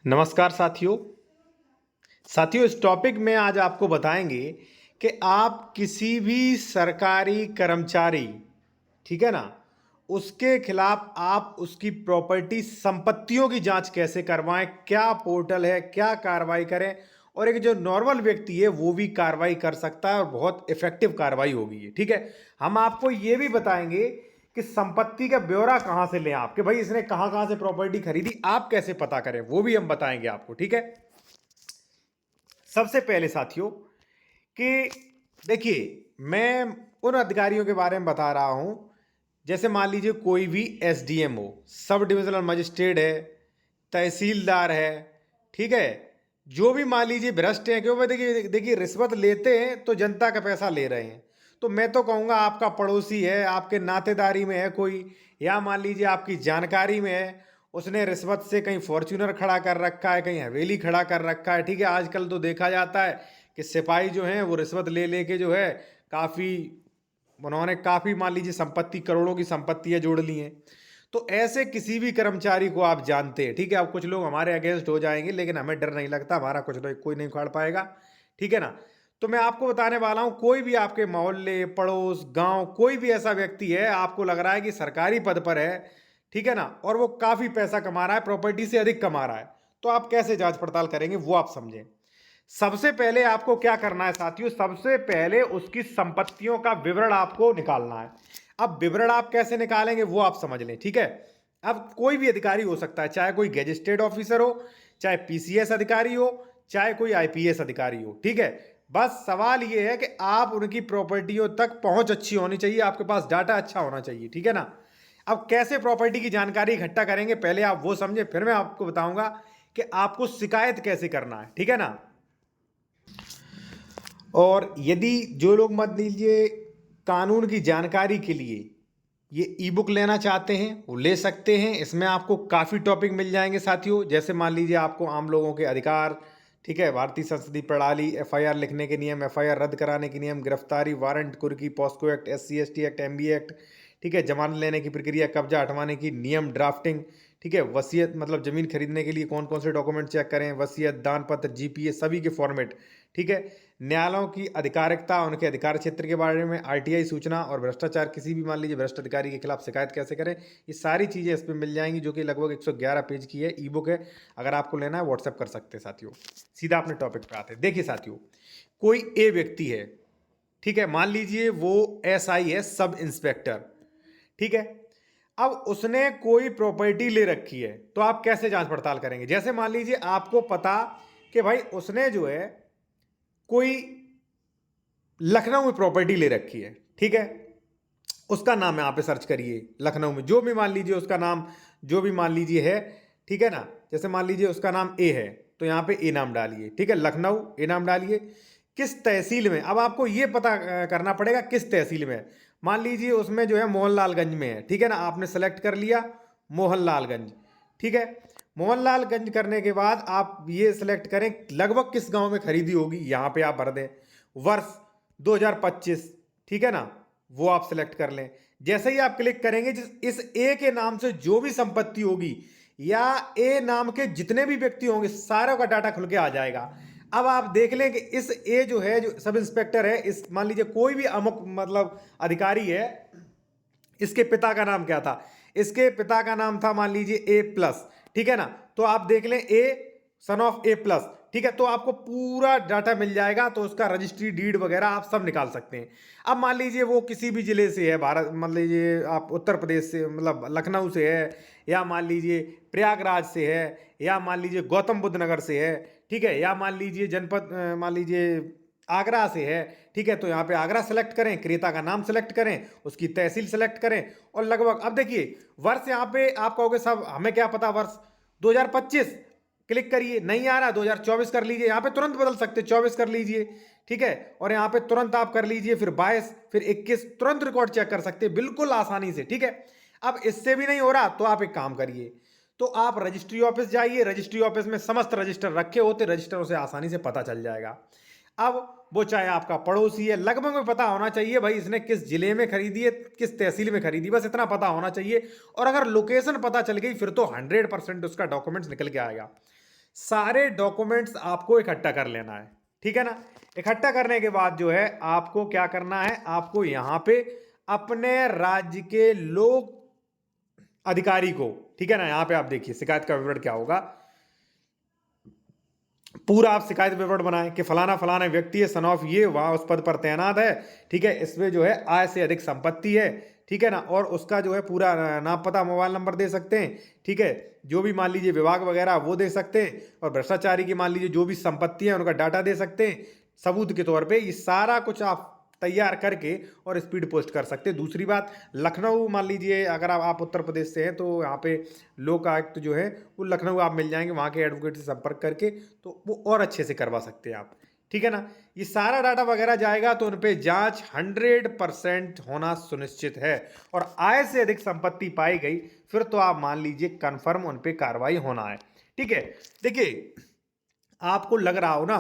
नमस्कार साथियों। इस टॉपिक में आज आपको बताएंगे कि आप किसी भी सरकारी कर्मचारी, ठीक है ना, उसके खिलाफ आप उसकी प्रॉपर्टी संपत्तियों की जांच कैसे करवाएं, क्या पोर्टल है, क्या कार्रवाई करें। और एक जो नॉर्मल व्यक्ति है वो भी कार्रवाई कर सकता है और बहुत इफेक्टिव कार्रवाई होगी ये, ठीक है। हम आपको ये भी बताएंगे कि संपत्ति का ब्यौरा कहां से लें आप, कि भाई इसने कहां कहां से प्रॉपर्टी खरीदी, आप कैसे पता करें, वो भी हम बताएंगे आपको, ठीक है। सबसे पहले साथियों कि देखिए, मैं उन अधिकारियों के बारे में बता रहा हूं, जैसे मान लीजिए कोई भी एसडीएम हो, सब डिविजनल मजिस्ट्रेट है, तहसीलदार है, ठीक है। जो भी मान लीजिए भ्रष्ट हैं, क्यों भाई, देखिए देखिए रिश्वत लेते हैं तो जनता का पैसा ले रहे हैं। तो मैं तो कहूँगा आपका पड़ोसी है, आपके नातेदारी में है कोई, या मान लीजिए आपकी जानकारी में है, उसने रिश्वत से कहीं फॉर्च्यूनर खड़ा कर रखा है, कहीं हवेली खड़ा कर रखा है, ठीक है। आजकल तो देखा जाता है कि सिपाही जो हैं वो रिश्वत ले लेके जो है काफ़ी, उन्होंने काफ़ी मान लीजिए संपत्ति, करोड़ों की संपत्तियां जोड़ ली हैं। तो ऐसे किसी भी कर्मचारी को आप जानते हैं, ठीक है। अब कुछ लोग हमारे अगेंस्ट हो जाएंगे, लेकिन हमें डर नहीं लगता, हमारा कुछ नहीं, कोई नहीं उखाड़ पाएगा, ठीक है ना। तो मैं आपको बताने वाला हूं, कोई भी आपके मोहल्ले, पड़ोस, गांव, कोई भी ऐसा व्यक्ति है, आपको लग रहा है कि सरकारी पद पर है, ठीक है ना, और वो काफ़ी पैसा कमा रहा है, प्रॉपर्टी से अधिक कमा रहा है, तो आप कैसे जांच पड़ताल करेंगे वो आप समझें। सबसे पहले आपको क्या करना है साथियों, सबसे पहले उसकी संपत्तियों का विवरण आपको निकालना है। अब विवरण आप कैसे निकालेंगे वो आप समझ लें, ठीक है। अब कोई भी अधिकारी हो सकता है, चाहे कोई गेजेस्टेड ऑफिसर हो, चाहे पीसीएस अधिकारी हो, चाहे कोई आईपीएस अधिकारी हो, ठीक है। बस सवाल ये है कि आप उनकी प्रॉपर्टियों तक पहुंच अच्छी होनी चाहिए, आपके पास डाटा अच्छा होना चाहिए, ठीक है ना। अब कैसे प्रॉपर्टी की जानकारी इकट्ठा करेंगे, पहले आप वो समझे, फिर मैं आपको बताऊंगा कि आपको शिकायत कैसे करना है, ठीक है ना। और यदि जो लोग मान लीजिए कानून की जानकारी के लिए ये ई बुक लेना चाहते हैं वो ले सकते हैं। इसमें आपको काफ़ी टॉपिक मिल जाएंगे साथियों, जैसे मान लीजिए आपको आम लोगों के अधिकार, ठीक है, भारतीय संसदीय प्रणाली, एफआईआर लिखने के नियम, एफआईआर रद्द कराने के नियम, गिरफ्तारी वारंट, कुर्की, POCSO act, SC ST act, MB act, ठीक है, जमानत लेने की प्रक्रिया, कब्जा हटवाने की नियम, ड्राफ्टिंग, ठीक है, वसीयत मतलब जमीन खरीदने के लिए कौन कौन से डॉक्यूमेंट चेक करें, वसीयत, दान पत्र, जीपीए, सभी के फॉर्मेट, ठीक है। न्यायालयों की अधिकारिकता, उनके अधिकार क्षेत्र के बारे में, आरटीआई सूचना, और भ्रष्टाचार, किसी भी मान लीजिए भ्रष्ट अधिकारी के खिलाफ शिकायत कैसे करें, ये सारी चीज़ें इस पर मिल जाएंगी, जो कि लगभग 111 पेज की है, ई बुक है। अगर आपको लेना है व्हाट्सएप कर सकते हैं साथियों। सीधा अपने टॉपिक पे आते हैं। देखिए साथियों, कोई ए व्यक्ति है, ठीक है, मान लीजिए वो एसआई है, सब इंस्पेक्टर, ठीक है। अब उसने कोई प्रॉपर्टी ले रखी है, तो आप कैसे जांच पड़ताल करेंगे। जैसे मान लीजिए आपको पता कि भाई उसने जो है कोई लखनऊ में प्रॉपर्टी ले रखी है, ठीक है। उसका नाम यहाँ पे सर्च करिए, लखनऊ में जो भी मान लीजिए उसका नाम, जो भी मान लीजिए है, ठीक है ना। जैसे मान लीजिए उसका नाम ए है, तो यहाँ पे ए नाम डालिए, ठीक है, लखनऊ ए नाम डालिए। किस तहसील में, अब आपको ये पता करना पड़ेगा किस तहसील में है। मान लीजिए उसमें जो है मोहनलालगंज में है, ठीक है ना, आपने सेलेक्ट कर लिया मोहनलालगंज, ठीक है। मोहनलालगंज करने के बाद आप ये सिलेक्ट करें लगभग किस गांव में खरीदी होगी, यहाँ पे आप भर दें वर्ष 2025, ठीक है ना, वो आप सिलेक्ट कर लें। जैसे ही आप क्लिक करेंगे, इस ए के नाम से जो भी संपत्ति होगी या ए नाम के जितने भी व्यक्ति होंगे, सारों का डाटा खुल के आ जाएगा। अब आप देख लें कि इस ए जो है, जो सब इंस्पेक्टर है, इस मान लीजिए कोई भी अमुक मतलब अधिकारी है, इसके पिता का नाम क्या था, इसके पिता का नाम था मान लीजिए ए प्लस, ठीक है ना। तो आप देख लें ए सन ऑफ ए प्लस, ठीक है, तो आपको पूरा डाटा मिल जाएगा, तो उसका रजिस्ट्री डीड वगैरह आप सब निकाल सकते हैं। अब मान लीजिए वो किसी भी जिले से है, भारत मान लीजिए आप उत्तर प्रदेश से, मतलब लखनऊ से है, या मान लीजिए प्रयागराज से है, या मान लीजिए गौतम बुद्ध नगर से है, ठीक है, या मान लीजिए जनपद मान लीजिए आगरा से है, ठीक है। तो यहाँ पे आगरा सेलेक्ट करें, क्रेता का नाम सेलेक्ट करें, उसकी तहसील सेलेक्ट करें, और लगभग अब देखिए वर्ष यहाँ पे आप कहोगे साहब हमें क्या पता वर्ष 2025, क्लिक करिए, नहीं आ रहा 2024 कर लीजिए, यहाँ पे तुरंत बदल सकते 24 कर लीजिए, ठीक है। और यहाँ पे तुरंत आप कर लीजिए, फिर 22, फिर 21, तुरंत रिकॉर्ड चेक कर सकते हैं बिल्कुल आसानी से, ठीक है। अब इससे भी नहीं हो रहा तो आप एक काम करिए, तो आप रजिस्ट्री ऑफिस जाइए, रजिस्ट्री ऑफिस में समस्त रजिस्टर रखे होते, रजिस्टरों से आसानी से पता चल जाएगा। अब वो चाहे आपका पड़ोसी है, लगभग में पता होना चाहिए भाई इसने किस जिले में खरीदी है, किस तहसील में खरीदी, बस इतना पता होना चाहिए। और अगर लोकेशन पता चल गई फिर तो 100% उसका डॉक्यूमेंट्स निकल के आएगा। सारे डॉक्यूमेंट्स आपको इकट्ठा कर लेना है, ठीक है ना। इकट्ठा करने के बाद जो है आपको क्या करना है, आपको यहां पे अपने राज्य के लोक अधिकारी को, ठीक है ना, यहां पे आप देखिए शिकायत का विवरण क्या होगा। पूरा आप शिकायत विवरण बनाएं कि फलाना फलाना व्यक्ति है, सन ऑफ ये, वहां उस पद पर तैनात है, ठीक है, इसमें जो है आय से अधिक संपत्ति है, ठीक है ना, और उसका जो है पूरा नाम पता मोबाइल नंबर दे सकते हैं, ठीक है, जो भी मान लीजिए विभाग वगैरह वो दे सकते हैं, और भ्रष्टाचारी की मान लीजिए जो भी संपत्ति है उनका डाटा दे सकते हैं सबूत के तौर पे। ये सारा कुछ आप तैयार करके और स्पीड पोस्ट कर सकते हैं। दूसरी बात, लखनऊ मान लीजिए अगर आप उत्तर प्रदेश से हैं तो यहाँ पे लोक आयुक्त जो है वो लखनऊ आप मिल जाएंगे, वहाँ के एडवोकेट से संपर्क करके तो वो और अच्छे से करवा सकते हैं आप, ठीक है ना। ये सारा डाटा वगैरह जाएगा तो उन पे जांच 100% होना सुनिश्चित है, और आय से अधिक संपत्ति पाई गई फिर तो आप मान लीजिए कन्फर्म उन पे कार्रवाई होना है, ठीक है। देखिए आपको लग रहा हो ना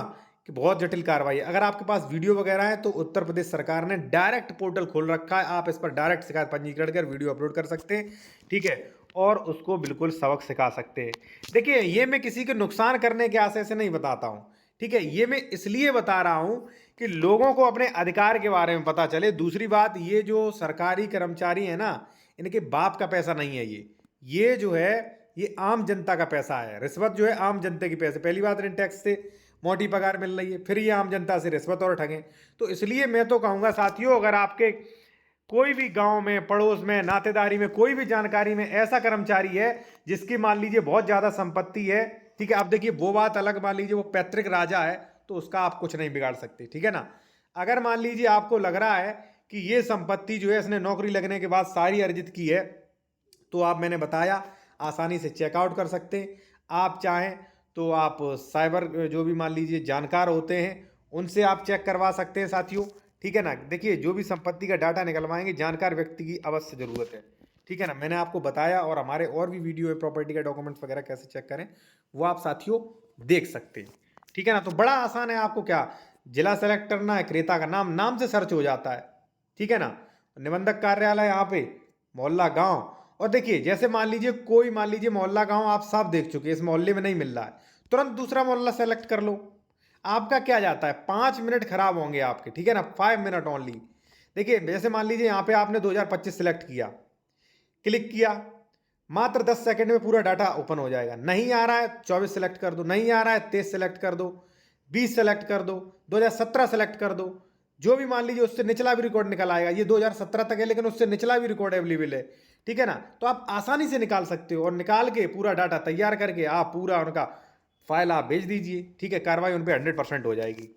कि बहुत जटिल कार्रवाई है, अगर आपके पास वीडियो वगैरह है तो उत्तर प्रदेश सरकार ने डायरेक्ट पोर्टल खोल रखा है, आप इस पर डायरेक्ट शिकायत पंजीकरण कर वीडियो अपलोड कर सकते हैं, ठीक है, और उसको बिल्कुल सबक सिखा सकते हैं। देखिए ये मैं किसी के नुकसान करने के आशय से नहीं बताता हूँ, ठीक है, ये मैं इसलिए बता रहा हूँ कि लोगों को अपने अधिकार के बारे में पता चले। दूसरी बात, ये जो सरकारी कर्मचारी है ना, इनके बाप का पैसा नहीं है ये जो है ये आम जनता का पैसा है। रिश्वत जो है आम जनता की पैसे, पहली बात इन्हें टैक्स से मोटी पगार मिल रही है, फिर ये आम जनता से रिश्वत और ठगें। तो इसलिए मैं तो कहूँगा साथियों, अगर आपके कोई भी गांव में, पड़ोस में, नातेदारी में, कोई भी जानकारी में ऐसा कर्मचारी है जिसकी मान लीजिए बहुत ज़्यादा संपत्ति है, ठीक है, आप देखिए वो बात अलग, मान लीजिए वो पैतृक राजा है तो उसका आप कुछ नहीं बिगाड़ सकते, ठीक है ना। अगर मान लीजिए आपको लग रहा है कि ये संपत्ति जो है इसने नौकरी लगने के बाद सारी अर्जित की है, तो आप, मैंने बताया, आसानी से चेकआउट कर सकते हैं। आप चाहें तो आप साइबर जो भी मान लीजिए जानकार होते हैं उनसे आप चेक करवा सकते हैं साथियों, ठीक है ना। देखिए जो भी संपत्ति का डाटा निकलवाएंगे जानकार व्यक्ति की अवश्य ज़रूरत है, ठीक है ना। मैंने आपको बताया, और हमारे और भी वीडियो है प्रॉपर्टी का डॉक्यूमेंट्स वगैरह कैसे चेक करें, वो आप साथियों देख सकते हैं, ठीक है ना। तो बड़ा आसान है, आपको क्या, जिला सेलेक्ट करना है, क्रेता का नाम, नाम से सर्च हो जाता है, ठीक है ना। निबंधक कार्यालय यहाँ पे, मोहल्ला, गाँव, और देखिए जैसे मान लीजिए कोई, मान लीजिए मोहल्ला गांव आप सब देख चुके हैं, इस मोहल्ले में नहीं मिल रहा है, तुरंत दूसरा मोहल्ला सेलेक्ट कर लो। आपका क्या जाता है, 5 मिनट खराब होंगे आपके, ठीक है ना, 5 मिनट ओनली। देखिए जैसे मान लीजिए यहाँ पे आपने 2025 सेलेक्ट किया, क्लिक किया, मात्र 10 सेकंड में पूरा डाटा ओपन हो जाएगा। नहीं आ रहा है 24 सेलेक्ट कर दो, नहीं आ रहा है 23 सेलेक्ट कर दो, 20 सेलेक्ट कर दो, 2017 सेलेक्ट कर दो, जो भी मान लीजिए उससे निचला भी रिकॉर्ड निकल आएगा। ये 2017 तक है लेकिन उससे निचला भी रिकॉर्ड अवेलेबल है, ठीक है ना। तो आप आसानी से निकाल सकते हो, और निकाल के पूरा डाटा तैयार करके आप पूरा उनका फाइल आप भेज दीजिए, ठीक है, कार्रवाई उन पर 100% हो जाएगी।